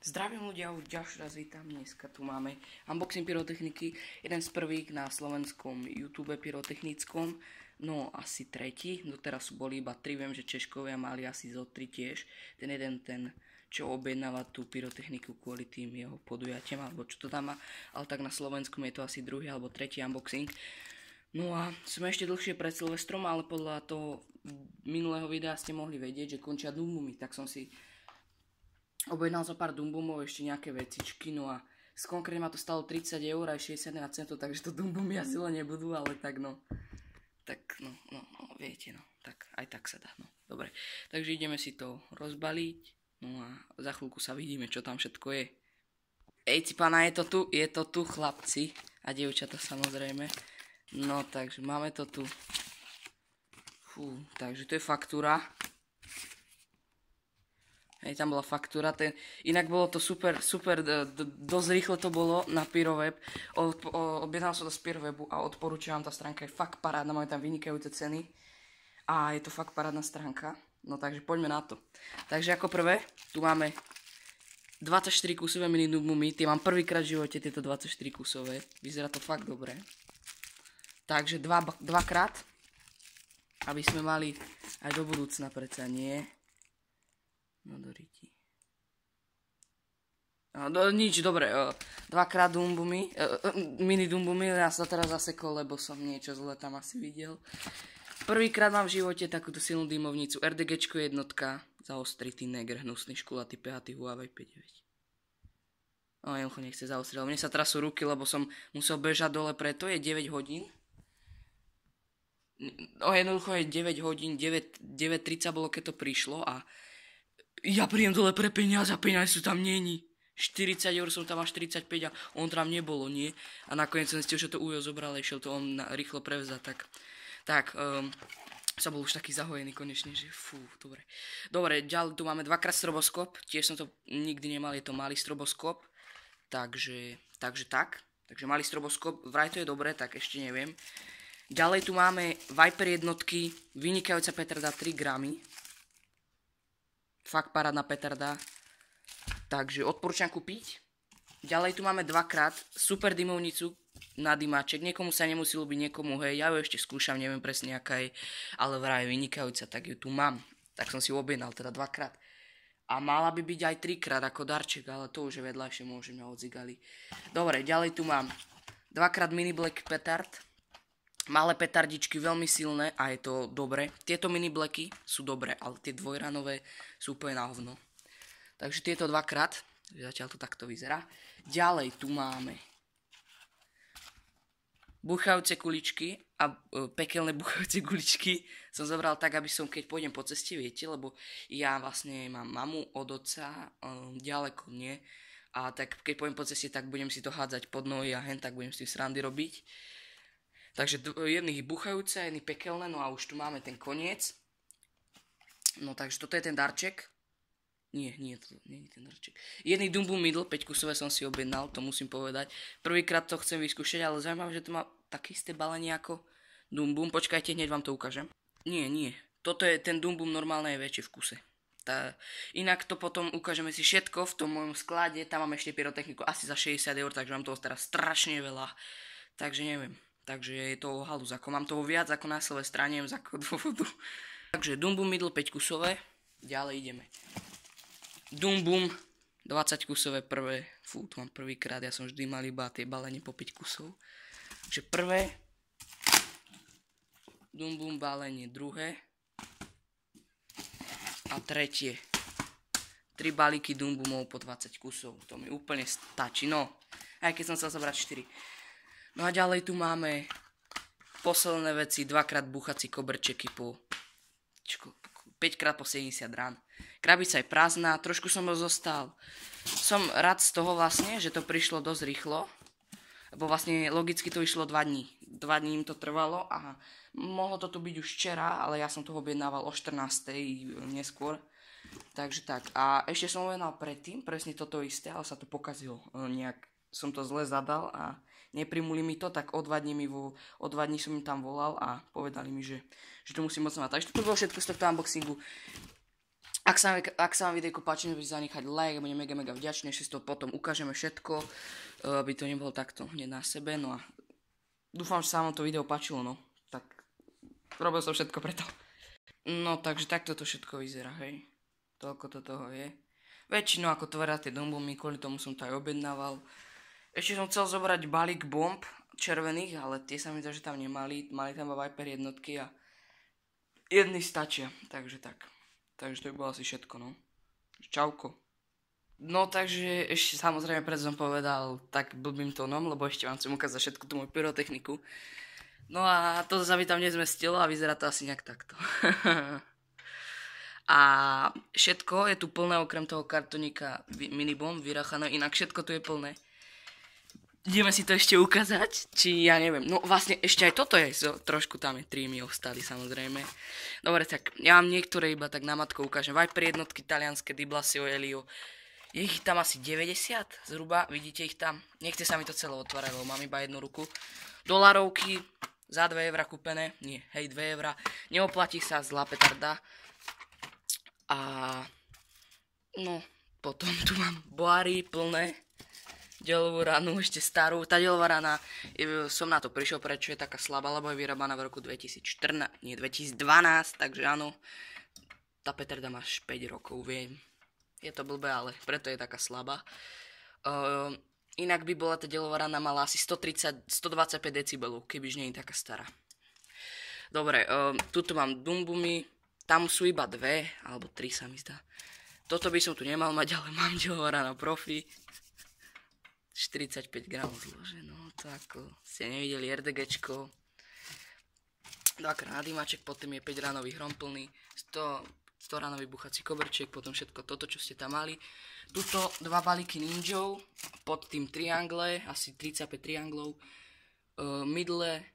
Zdravím ľudia, už ďalší raz vítam. Dneska tu máme unboxing pyrotechniky, jeden z prvých na slovenskom YouTube pyrotechnickom, no asi tretí, doteraz sú boli iba 3, viem, že Češkovia mali asi zo 3 tiež, ten jeden, čo objednáva tú pyrotechniku kvôli tým jeho podujatiam, alebo čo to tam má, ale tak na slovenskom je to asi druhý alebo tretí unboxing. No a sme ešte dlhšie pred Silvestrom, ale podľa toho minulého videa ste mohli vedieť, že končia Dumbumy, tak som si objednal za pár Dumbumov, ešte nejaké vecičky, no a konkrétne ma to stalo 30 € aj 60 centov, takže to Dumbumy asi len nebudú, ale tak no, viete no, tak aj tak sa dá, no, dobre. Takže ideme si to rozbaliť, no a za chvíľku sa vidíme, čo tam všetko je. Ejci pána, je to tu chlapci a dievčata samozrejme, no takže máme to tu, takže to je faktúra. Hej, tam bola faktúra, inak bolo to super, dosť rýchle to bolo na Pyroweb, objednal som to z Pyrowebu a odporúčam, tá stránka je fakt parádna, majú tam vynikajúce ceny a je to fakt parádna stránka, no takže poďme na to. Takže ako prvé, tu máme 24 kusové mini Dumbumy, tie mám prvýkrát v živote, tieto 24 kusové, vyzerá to fakt dobre. Takže dvakrát, aby sme mali aj do budúcna, predsa nie. No do riti. Nič, dobre, dvakrát Dumbumy, mini Dumbumy, ja sa teraz zasekol, lebo som niečo zle tam asi videl. Prvýkrát mám v živote takúto silnú dymovnicu, RDGčko jednotka, zaostrý Neger, hnusný, škulatý, PHT, Huawei P9. Jednoducho nechce zaostriť, mne sa trasú ruky, lebo som musel bežať dole, preto je 9 hodín. Jednoducho je 9 hodín, 9:30 bolo, keď to prišlo a ja príjem dole pre peniaze a peniaze sú tam není. 40 € som tam až 45 a on tam nebolo, nie? A nakoniec som zistil, že to Ujo zobral a išiel to on rýchlo prevzať, tak som bol už taký zahojený konečne, že dobre. Dobre, ďalej tu máme dvakrát stroboskop, tiež som to nikdy nemal, je to malý stroboskop, takže malý stroboskop, vraj to je dobré, tak ešte neviem. Ďalej tu máme Viper jednotky, vynikajúca petarda 3 gramy. Fakt parádna petarda, takže odporúčam kúpiť. Ďalej tu máme dvakrát super dymovnicu na dymáček, niekomu sa nemusí ľúbiť, niekomu hej, ja ju ešte skúšam, neviem presne aká je, ale vraj je vynikajúca, tak ju tu mám, tak som si ju objednal teda dvakrát. A mala by byť aj 3-krát ako darček, ale to už je vedľajšie, môžeme odzigali. Dobre, ďalej tu mám dvakrát mini black petard. Malé petardičky, veľmi silné a je to dobre. Tieto mini blacky sú dobré, ale tie dvojranové sú úplne na hovno. Takže tieto dvakrát, zatiaľ to takto vyzerá. Ďalej tu máme buchajúce kuličky a pekelné buchajúce kuličky som zobral tak, aby som keď pôjdem po ceste, viete, lebo ja vlastne mám mamu od otca, ďaleko nie. A tak keď pôjdem po ceste, tak budem si to hádzať pod nohy a hen tak budem si srandy robiť. Takže jedných buchajúce, jedných pekelné, no a už tu máme ten koniec. No takže toto je ten darček. Nie, to nie je ten darček. Jedný Dumbum Middle, 5 kusové som si objednal, to musím povedať. Prvýkrát to chcem vyskúšať, ale zaujímavé, že to má také isté balenie ako Dumbum. Počkajte, hneď vám to ukážem. Nie. Toto je ten Dumbum, normálne je väčšie v kuse. Inak to potom ukážeme si všetko v tom mojom sklade, tam mám ešte pyrotechniku asi za 60 €, takže mám toho teraz strašne veľa. Takže neviem. Takže je to halúz, ako mám toho viac ako na Silvestra, neviem z akého dôvodu. Takže Dumbum Middle 5 kusové, ďalej ideme. Dumbum 20 kusové prvé, tu mám prvýkrát, ja som vždy mal iba tie balenie po 5 kusov. Takže prvé, Dumbum balenie druhé a tretie. 3 balíky Dumbumov po 20 kusov, to mi úplne stačí, no, aj keď som chcel zobrať 4. No a ďalej tu máme posledné veci, dvakrát buchací koberčeky po 5-krát po 70 rán. Krabica je prázdna, trošku som ho zostal. Som rád z toho vlastne, že to prišlo dosť rýchlo, lebo vlastne logicky to išlo 2 dní. 2 dní im to trvalo a mohlo to tu byť už včera, ale ja som to objednával o 14:00 neskôr. Takže tak. A ešte som objednal predtým, presne toto isté, ale sa to pokazilo nejak. Som to zle zadal a neprimuli mi to, tak o 2 dní som im tam volal a povedali mi, že to musím moc mať. Takže to bolo všetko z tohto unboxingu. Ak sa vám videjko páči, nebudete zanechať like, budem mega vďačný, že si to potom ukážeme všetko, aby to nebolo takto hneď na sebe, no a dúfam, že sa vám to video páčilo, no, tak robil som všetko preto. No, takže takto to všetko vyzerá, hej, toľko to toho je. Väčšinou ako tvoria tie dombomy, kvôli tomu som to aj objednával. Ešte som chcel zobrať balík bomb červených, ale tie sa mi zdá, že tam nemali, mali tam Viper jednotky a jedny stačia, takže tak. Takže to by bolo asi všetko, no. Čauko. No takže ešte samozrejme preto som povedal tak blbým tónom, lebo ešte vám chcem ukázať všetku tú moju pyrotechniku. No a to sa mi tam nezmestilo a vyzerá to asi nejak takto. A všetko je tu plné okrem toho kartoníka minibomb vyrachané, inak všetko tu je plné. Ideme si to ešte ukázať, či ja neviem, no vlastne ešte aj toto je, trošku tam je 3 mi ostali samozrejme. Dobre, tak ja vám niektoré iba tak na matko ukážem. Viper jednotky talianské, Di Blasio, Elio. Je ich tam asi 90 zhruba, vidíte ich tam. Nechce sa mi to celé otvárať, lebo mám iba jednu ruku. Dolarovky, za 2 € kúpené, nie, hej 2 €. Neoplatí sa, zlá petarda. A no, potom tu mám boary plné. Delovú ranu, ešte starú. Tá delová rana, som na to prišiel, prečo je taká slabá, lebo je vyrábaná v roku 2012, takže áno. Tá petarda má až 5 rokov, viem. Je to blbé, ale preto je taká slabá. Inak by bola tá delová rana mala asi 125 decibelov, kebyže nie je taká stará. Dobre, tuto mám dumbumy, tam sú iba 2, alebo 3 sa mi zdá. Toto by som tu nemal mať, ale mám delová rana profi. 45 gramov zloženo, to ako ste nevideli, RDGčko. 2x nadýmaček, potom je 5 ranový hrom plný, 100 ranový buchací koberček, potom všetko toto, čo ste tam mali. Tuto 2 balíky ninjov, pod tým triangle, asi 35 trianglov, midle,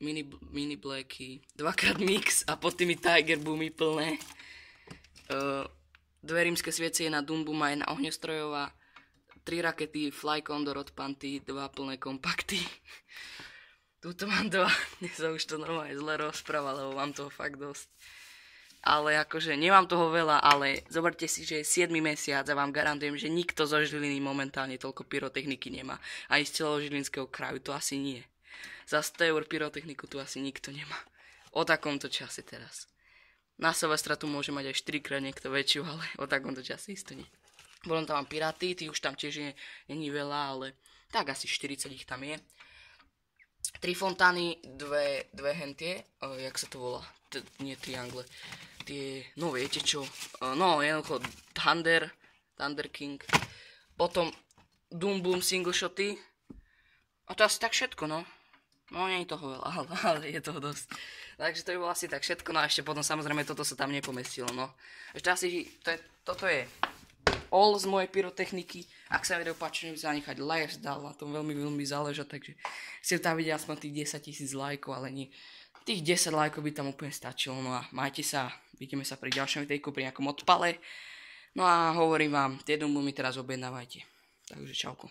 mini blacky, 2x mix a pod tými tiger boomy plné. 2 rímske sviece, jedna dumbuma, jedna ohňostrojová, 3 rakety, Fly Condor od Panty, 2 plné kompakty. Tuto mám 2, dnes som už to normálne zle rozprával, lebo mám toho fakt dosť. Ale akože nemám toho veľa, ale zoberte si, že je 7. mesiac a vám garantujem, že nikto zo Žiliny momentálne toľko pyrotechniky nemá. Ani z celého Žilinského kraju to asi nie. Za 100 € pyrotechniku tu asi nikto nemá. O takomto čase teraz. Na Silvestra tu môže mať aj 4-krát niekto väčšiu, ale o takomto čase isto nie. Potom tam mám piráty, tých už tam tiež není veľa, ale tak asi 40 ich tam je. 3 fontány, dve hentie, jak sa to volá, nie triangle, tie, no viete čo, no jednoducho Thunder King, potom Doom Boom single shoty, a to asi tak všetko, no nie je toho veľa, ale je toho dosť. Takže to by bolo asi tak všetko, no a ešte potom samozrejme toto sa tam nepomestilo, no. Ešte asi, toto je all z mojej pyrotechniky. Ak sa video páči, nebudete zanechať like, dal na tom veľmi záleža, takže si tam vidieť aspoň tých 10 000 lajkov, ale nie. Tých 10 lajkov by tam úplne stačilo, no a majte sa, vidíme sa pri ďalšom videjku, pri nejakom odpale. No a hovorím vám, tie domby mi teraz objednávajte. Takže čauko.